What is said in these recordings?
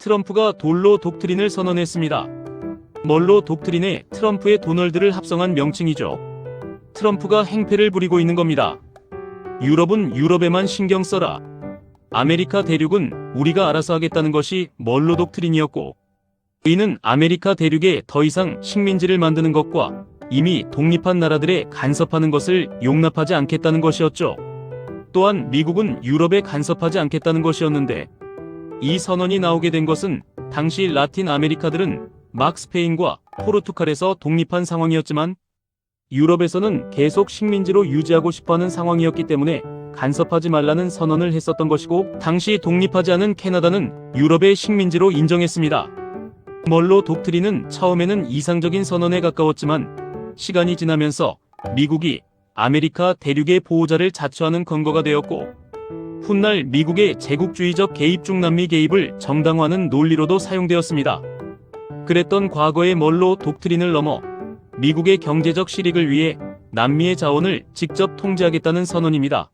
트럼프가 돌로 독트린을 선언했습니다. 멀로 독트린의 트럼프의 도널드를 합성한 명칭이죠. 트럼프가 행패를 부리고 있는 겁니다. 유럽은 유럽에만 신경 써라. 아메리카 대륙은 우리가 알아서 하겠다는 것이 멀로 독트린이었고, 이는 아메리카 대륙에 더 이상 식민지를 만드는 것과 이미 독립한 나라들에 간섭하는 것을 용납하지 않겠다는 것이었죠. 또한 미국은 유럽에 간섭하지 않겠다는 것이었는데, 이 선언이 나오게 된 것은 당시 라틴 아메리카들은 막 스페인과 포르투갈에서 독립한 상황이었지만 유럽에서는 계속 식민지로 유지하고 싶어하는 상황이었기 때문에 간섭하지 말라는 선언을 했었던 것이고, 당시 독립하지 않은 캐나다는 유럽의 식민지로 인정했습니다. 멀로 독트린은 처음에는 이상적인 선언에 가까웠지만 시간이 지나면서 미국이 아메리카 대륙의 보호자를 자처하는 근거가 되었고, 훗날 미국의 제국주의적 개입 중남미 개입을 정당화하는 논리로도 사용되었습니다. 그랬던 과거의 멀로 독트린을 넘어 미국의 경제적 실익을 위해 남미의 자원을 직접 통제하겠다는 선언입니다.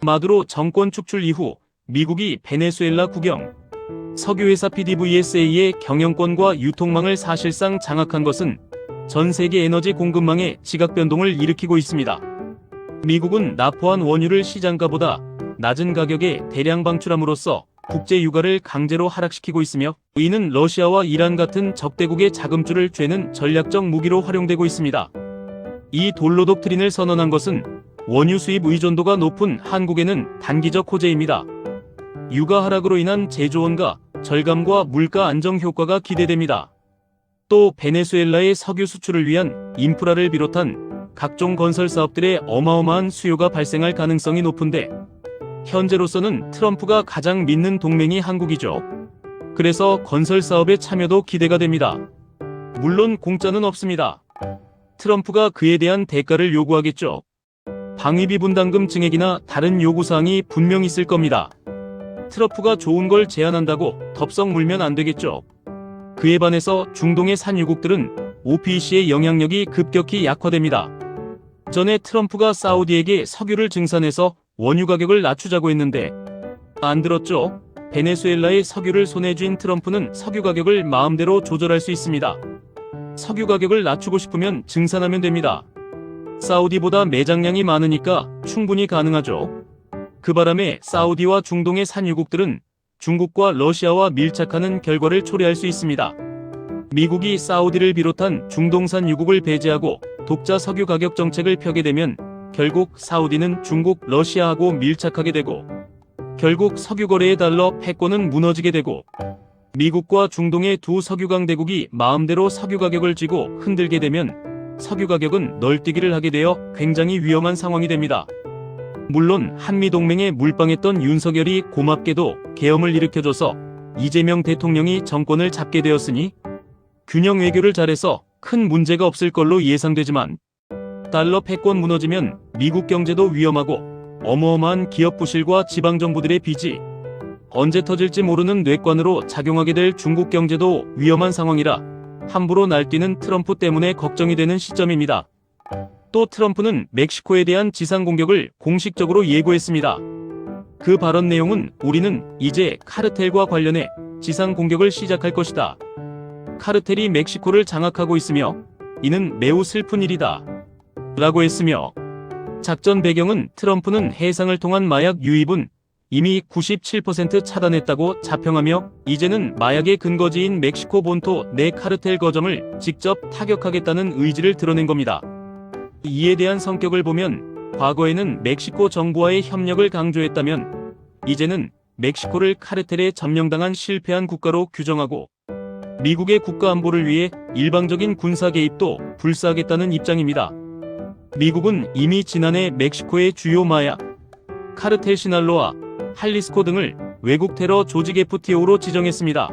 마두로 정권 축출 이후 미국이 베네수엘라 국영, 석유회사 PDVSA의 경영권과 유통망을 사실상 장악한 것은 전 세계 에너지 공급망의 지각 변동을 일으키고 있습니다. 미국은 납포한 원유를 시장가보다 낮은 가격에 대량 방출함으로써 국제 유가를 강제로 하락시키고 있으며, 이는 러시아와 이란 같은 적대국의 자금줄을 쬐는 전략적 무기로 활용되고 있습니다. 이 돌로 독트린을 선언한 것은 원유 수입 의존도가 높은 한국에는 단기적 호재입니다. 유가 하락으로 인한 제조원가 절감과 물가 안정 효과가 기대됩니다. 또 베네수엘라의 석유 수출을 위한 인프라를 비롯한 각종 건설 사업들의 어마어마한 수요가 발생할 가능성이 높은데, 현재로서는 트럼프가 가장 믿는 동맹이 한국이죠. 그래서 건설 사업의 참여도 기대가 됩니다. 물론 공짜는 없습니다. 트럼프가 그에 대한 대가를 요구하겠죠. 방위비 분담금 증액이나 다른 요구사항이 분명 있을 겁니다. 트럼프가 좋은 걸 제안한다고 덥석 물면 안 되겠죠. 그에 반해서 중동의 산유국들은 OPEC의 영향력이 급격히 약화됩니다. 전에 트럼프가 사우디에게 석유를 증산해서 원유 가격을 낮추자고 했는데 안 들었죠. 베네수엘라의 석유를 손에 쥔 트럼프는 석유 가격을 마음대로 조절할 수 있습니다. 석유 가격을 낮추고 싶으면 증산하면 됩니다. 사우디보다 매장량이 많으니까 충분히 가능하죠. 그 바람에 사우디와 중동의 산유국들은 중국과 러시아와 밀착하는 결과를 초래할 수 있습니다. 미국이 사우디를 비롯한 중동산 유국을 배제하고 독자 석유 가격 정책을 펴게 되면 결국 사우디는 중국, 러시아하고 밀착하게 되고, 결국 석유 거래의 달러 패권은 무너지게 되고, 미국과 중동의 두 석유 강대국이 마음대로 석유 가격을 쥐고 흔들게 되면 석유 가격은 널뛰기를 하게 되어 굉장히 위험한 상황이 됩니다. 물론 한미동맹에 물방했던 윤석열이 고맙게도 계엄을 일으켜줘서 이재명 대통령이 정권을 잡게 되었으니 균형 외교를 잘해서 큰 문제가 없을 걸로 예상되지만, 달러 패권 무너지면 미국 경제도 위험하고 어마어마한 기업 부실과 지방정부들의 빚이 언제 터질지 모르는 뇌관으로 작용하게 될 중국 경제도 위험한 상황이라 함부로 날뛰는 트럼프 때문에 걱정이 되는 시점입니다. 또 트럼프는 멕시코에 대한 지상 공격을 공식적으로 예고했습니다. 그 발언 내용은 우리는 이제 카르텔과 관련해 지상 공격을 시작할 것이다. 카르텔이 멕시코를 장악하고 있으며 이는 매우 슬픈 일이다. 라고 했으며, 작전 배경은 트럼프는 해상을 통한 마약 유입은 이미 97% 차단했다고 자평하며 이제는 마약의 근거지인 멕시코 본토 내 카르텔 거점을 직접 타격하겠다는 의지를 드러낸 겁니다. 이에 대한 성격을 보면 과거에는 멕시코 정부와의 협력을 강조했다면 이제는 멕시코를 카르텔에 점령당한 실패한 국가로 규정하고 미국의 국가 안보를 위해 일방적인 군사 개입도 불사하겠다는 입장입니다. 미국은 이미 지난해 멕시코의 주요 마약 카르텔 시날로와 할리스코 등을 외국 테러 조직 FTO로 지정했습니다.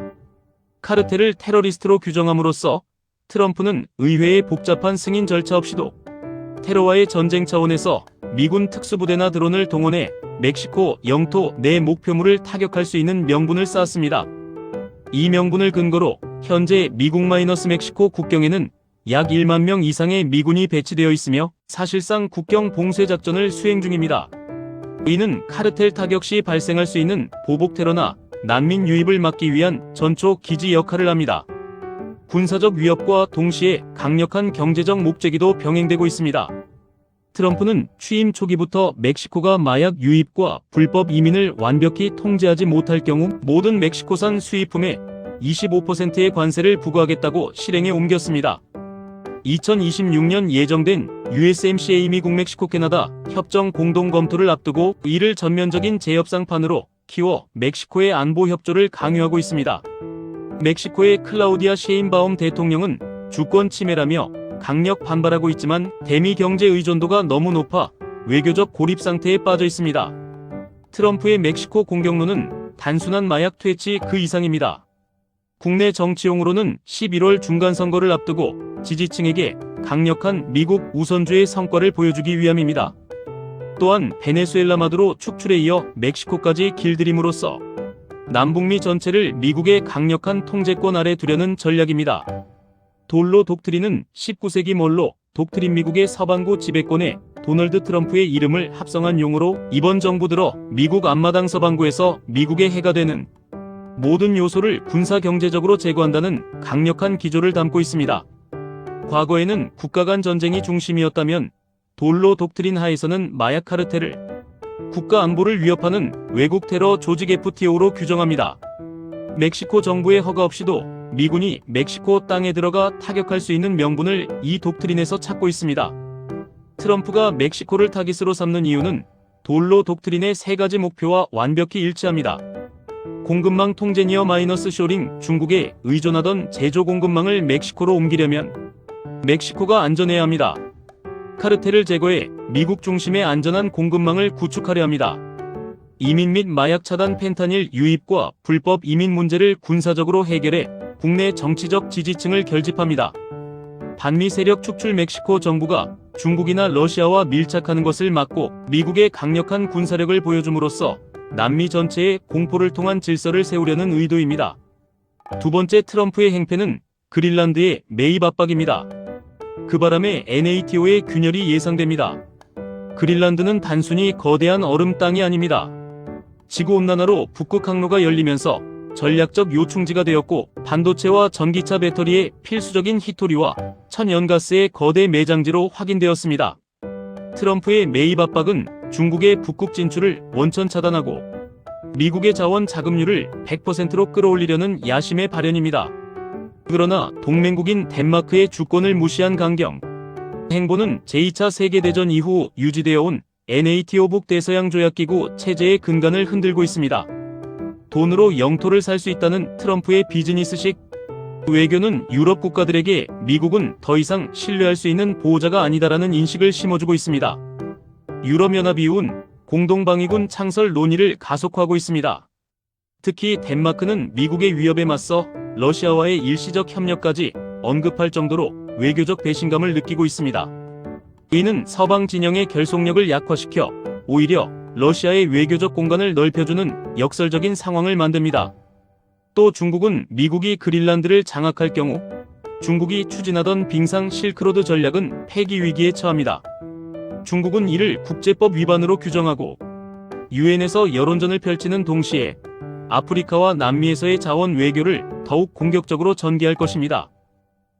카르텔을 테러리스트로 규정함으로써 트럼프는 의회의 복잡한 승인 절차 없이도 테러와의 전쟁 차원에서 미군 특수부대나 드론을 동원해 멕시코 영토 내 목표물을 타격할 수 있는 명분을 쌓았습니다. 이 명분을 근거로 현재 미국-멕시코 국경에는 약 1만 명 이상의 미군이 배치되어 있으며 사실상 국경 봉쇄 작전을 수행 중입니다. 이는 카르텔 타격 시 발생할 수 있는 보복 테러나 난민 유입을 막기 위한 전초 기지 역할을 합니다. 군사적 위협과 동시에 강력한 경제적 목적이도 병행되고 있습니다. 트럼프는 취임 초기부터 멕시코가 마약 유입과 불법 이민을 완벽히 통제하지 못할 경우 모든 멕시코산 수입품에 25%의 관세를 부과하겠다고 실행에 옮겼습니다. 2026년 예정된 USMCA 미국 멕시코 캐나다 협정 공동 검토를 앞두고 이를 전면적인 재협상판으로 키워 멕시코의 안보 협조를 강요하고 있습니다. 멕시코의 클라우디아 셰인바움 대통령은 주권 침해라며 강력 반발하고 있지만 대미 경제 의존도가 너무 높아 외교적 고립 상태에 빠져 있습니다. 트럼프의 멕시코 공격론은 단순한 마약 퇴치 그 이상입니다. 국내 정치용으로는 11월 중간선거를 앞두고 지지층에게 강력한 미국 우선주의 성과를 보여주기 위함입니다. 또한 베네수엘라 마두로 축출에 이어 멕시코까지 길들임으로써 남북미 전체를 미국의 강력한 통제권 아래 두려는 전략입니다. 돌로 독트린은 19세기 말로 독트린 미국의 서반구 지배권에 도널드 트럼프의 이름을 합성한 용어로 이번 정부 들어 미국 앞마당 서반구에서 미국의 해가 되는 모든 요소를 군사 경제적으로 제거한다는 강력한 기조를 담고 있습니다. 과거에는 국가 간 전쟁이 중심이었다면 돌로 독트린 하에서는 마약 카르텔을 국가 안보를 위협하는 외국 테러 조직 FTO로 규정합니다. 멕시코 정부의 허가 없이도 미군이 멕시코 땅에 들어가 타격할 수 있는 명분을 이 독트린에서 찾고 있습니다. 트럼프가 멕시코를 타깃으로 삼는 이유는 돌로 독트린의 세 가지 목표와 완벽히 일치합니다. 공급망 통제 니어 마이너스 쇼링, 중국에 의존하던 제조 공급망을 멕시코로 옮기려면 멕시코가 안전해야 합니다. 카르텔을 제거해 미국 중심의 안전한 공급망을 구축하려 합니다. 이민 및 마약 차단, 펜타닐 유입과 불법 이민 문제를 군사적으로 해결해 국내 정치적 지지층을 결집합니다. 반미 세력 축출. 멕시코 정부가 중국이나 러시아와 밀착하는 것을 막고 미국의 강력한 군사력을 보여줌으로써 남미 전체에 공포를 통한 질서를 세우려는 의도입니다. 두 번째, 트럼프의 행패는 그린란드의 매입 압박입니다. 그 바람에 NATO의 균열이 예상됩니다. 그린란드는 단순히 거대한 얼음 땅이 아닙니다. 지구온난화로 북극 항로가 열리면서 전략적 요충지가 되었고 반도체와 전기차 배터리의 필수적인 히토리와 천연가스의 거대 매장지로 확인되었습니다. 트럼프의 매입 압박은 중국의 북극 진출을 원천 차단하고 미국의 자원 자금률을 100%로 끌어올리려는 야심의 발현입니다. 그러나 동맹국인 덴마크의 주권을 무시한 강경 행보는 제2차 세계대전 이후 유지되어 온 NATO 북대서양 조약기구 체제의 근간을 흔들고 있습니다. 돈으로 영토를 살 수 있다는 트럼프의 비즈니스식 외교는 유럽 국가들에게 미국은 더 이상 신뢰할 수 있는 보호자가 아니다라는 인식을 심어주고 있습니다. 유럽연합 이후는 공동방위군 창설 논의를 가속화하고 있습니다. 특히 덴마크는 미국의 위협에 맞서 러시아와의 일시적 협력까지 언급할 정도로 외교적 배신감을 느끼고 있습니다. 이는 서방 진영의 결속력을 약화시켜 오히려 러시아의 외교적 공간을 넓혀주는 역설적인 상황을 만듭니다. 또 중국은 미국이 그린란드를 장악할 경우 중국이 추진하던 빙상 실크로드 전략은 폐기 위기에 처합니다. 중국은 이를 국제법 위반으로 규정하고 유엔에서 여론전을 펼치는 동시에 아프리카와 남미에서의 자원 외교를 더욱 공격적으로 전개할 것입니다.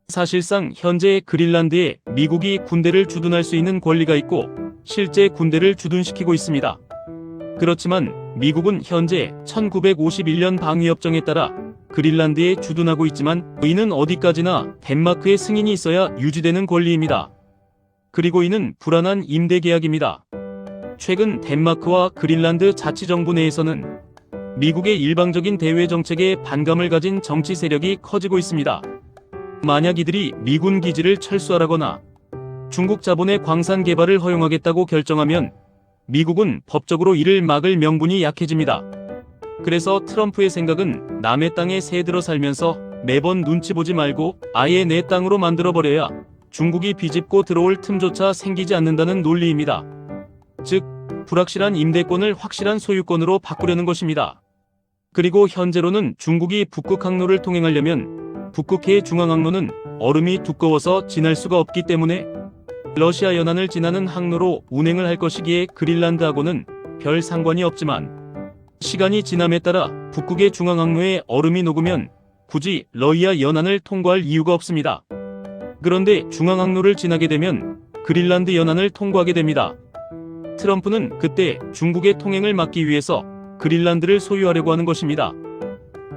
사실상 현재 그린란드에 미국이 군대를 주둔할 수 있는 권리가 있고 실제 군대를 주둔시키고 있습니다. 그렇지만 미국은 현재 1951년 방위협정에 따라 그린란드에 주둔하고 있지만 이는 어디까지나 덴마크의 승인이 있어야 유지되는 권리입니다. 그리고 이는 불안한 임대 계약입니다. 최근 덴마크와 그린란드 자치정부 내에서는 미국의 일방적인 대외 정책에 반감을 가진 정치 세력이 커지고 있습니다. 만약 이들이 미군 기지를 철수하라거나 중국 자본의 광산 개발을 허용하겠다고 결정하면 미국은 법적으로 이를 막을 명분이 약해집니다. 그래서 트럼프의 생각은 남의 땅에 새들어 살면서 매번 눈치 보지 말고 아예 내 땅으로 만들어버려야 중국이 비집고 들어올 틈조차 생기지 않는다는 논리입니다. 즉, 불확실한 임대권을 확실한 소유권으로 바꾸려는 것입니다. 그리고 현재로는 중국이 북극 항로를 통행하려면 북극해의 중앙항로는 얼음이 두꺼워서 지날 수가 없기 때문에 러시아 연안을 지나는 항로로 운행을 할 것이기에 그린란드하고는 별 상관이 없지만 시간이 지남에 따라 북극의 중앙항로에 얼음이 녹으면 굳이 러이아 연안을 통과할 이유가 없습니다. 그런데 중앙항로를 지나게 되면 그린란드 연안을 통과하게 됩니다. 트럼프는 그때 중국의 통행을 막기 위해서 그린란드를 소유하려고 하는 것입니다.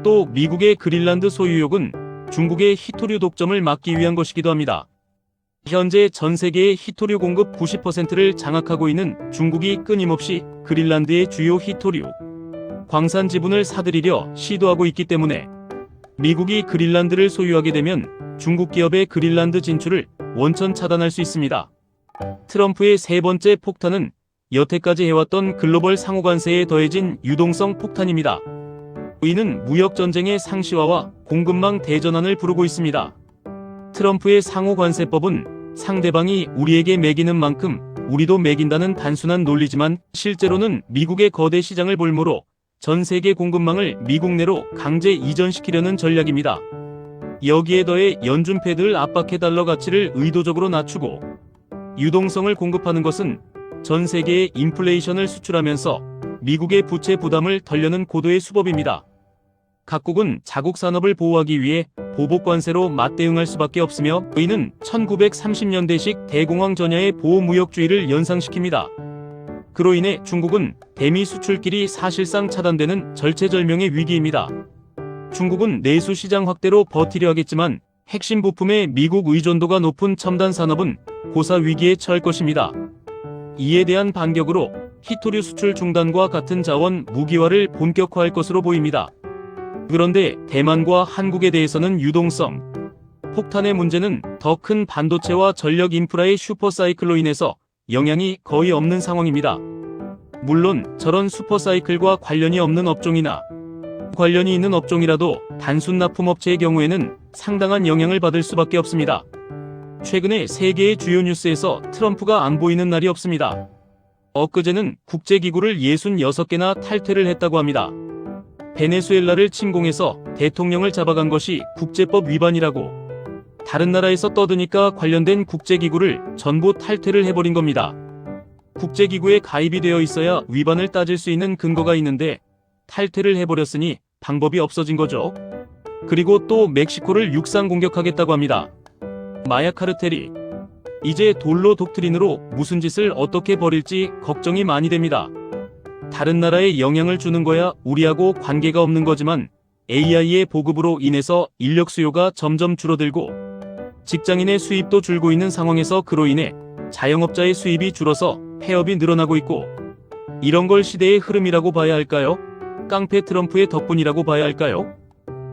또 미국의 그린란드 소유욕은 중국의 희토류 독점을 막기 위한 것이기도 합니다. 현재 전 세계의 희토류 공급 90%를 장악하고 있는 중국이 끊임없이 그린란드의 주요 희토류, 광산 지분을 사들이려 시도하고 있기 때문에 미국이 그린란드를 소유하게 되면 중국 기업의 그린란드 진출을 원천 차단할 수 있습니다. 트럼프의 세 번째 폭탄은 여태까지 해왔던 글로벌 상호관세에 더해진 유동성 폭탄입니다. 이는 무역전쟁의 상시화와 공급망 대전환을 부르고 있습니다. 트럼프의 상호관세법은 상대방이 우리에게 매기는 만큼 우리도 매긴다는 단순한 논리지만 실제로는 미국의 거대 시장을 볼모로 전 세계 공급망을 미국 내로 강제 이전시키려는 전략입니다. 여기에 더해 연준 패드를 압박해 달러 가치를 의도적으로 낮추고 유동성을 공급하는 것은 전 세계의 인플레이션을 수출하면서 미국의 부채 부담을 덜려는 고도의 수법입니다. 각국은 자국 산업을 보호하기 위해 보복 관세로 맞대응할 수밖에 없으며 이는 1930년대식 대공황 전야의 보호무역주의를 연상시킵니다. 그로 인해 중국은 대미 수출길이 사실상 차단되는 절체절명의 위기입니다. 중국은 내수 시장 확대로 버티려 하겠지만 핵심 부품의 미국 의존도가 높은 첨단 산업은 고사 위기에 처할 것입니다. 이에 대한 반격으로 희토류 수출 중단과 같은 자원 무기화를 본격화할 것으로 보입니다. 그런데 대만과 한국에 대해서는 유동성 폭탄의 문제는 더 큰 반도체와 전력 인프라의 슈퍼사이클로 인해서 영향이 거의 없는 상황입니다. 물론 저런 슈퍼사이클과 관련이 없는 업종이나 관련이 있는 업종이라도 단순 납품업체의 경우에는 상당한 영향을 받을 수밖에 없습니다. 최근에 세계의 주요 뉴스에서 트럼프가 안 보이는 날이 없습니다. 엊그제는 국제기구를 66개나 탈퇴를 했다고 합니다. 베네수엘라를 침공해서 대통령을 잡아간 것이 국제법 위반이라고 다른 나라에서 떠드니까 관련된 국제기구를 전부 탈퇴를 해버린 겁니다. 국제기구에 가입이 되어 있어야 위반을 따질 수 있는 근거가 있는데 탈퇴를 해버렸으니 방법이 없어진 거죠. 그리고 또 멕시코를 육상 공격하겠다고 합니다. 마약 카르텔이 이제 돌로 독트린으로 무슨 짓을 어떻게 벌일지 걱정이 많이 됩니다. 다른 나라에 영향을 주는 거야 우리하고 관계가 없는 거지만 AI의 보급으로 인해서 인력 수요가 점점 줄어들고 직장인의 수입도 줄고 있는 상황에서 그로 인해 자영업자의 수입이 줄어서 폐업이 늘어나고 있고 이런 걸 시대의 흐름이라고 봐야 할까요? 깡패 트럼프의 덕분이라고 봐야 할까요?